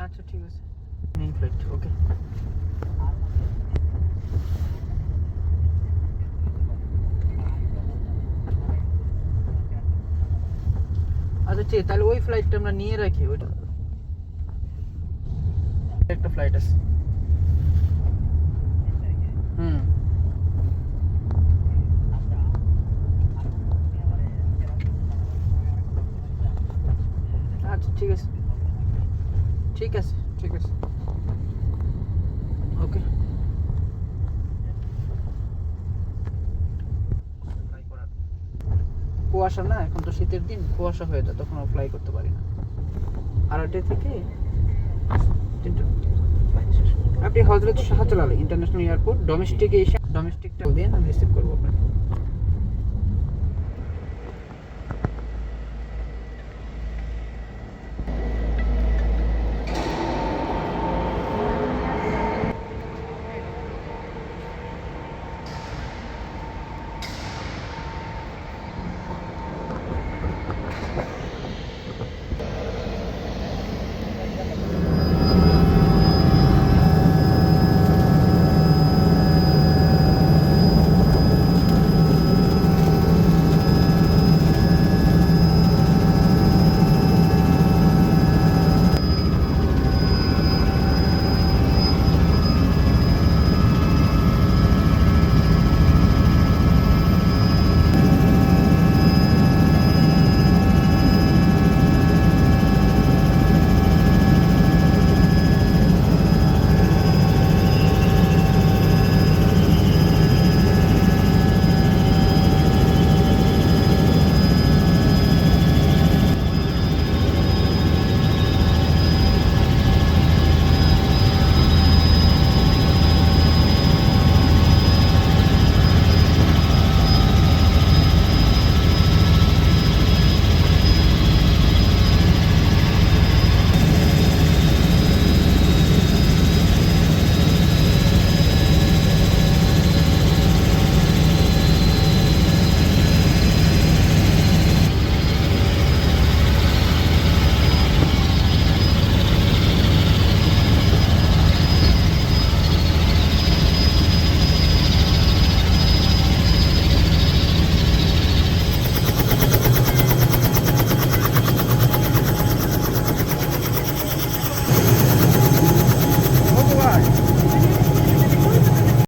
আচ্ছা ঠিক আছে মেইন ফ্লাইট ওকে আচ্ছা ঠিক তাহলে ওই ফ্লাইটটা আমরা নিয়ে রাখি ওইটা একটা ফ্লাইট আছে আচ্ছা ঠিক আছে ঠিক আছে ঠিক আছে ওকে কুয়াশা না এখন তো শীতের দিন কুয়াশা হয়ে যায় তখন ফ্লাই করতে পারি না আড়াইটে থেকে আপনি হজরত শাহজালাল ইন্টারন্যাশনাল এয়ারপোর্ট ডোমেস্টিকে এসে ডোমেস্টিকটা দিন আমি রিসিভ করবো আপনাকে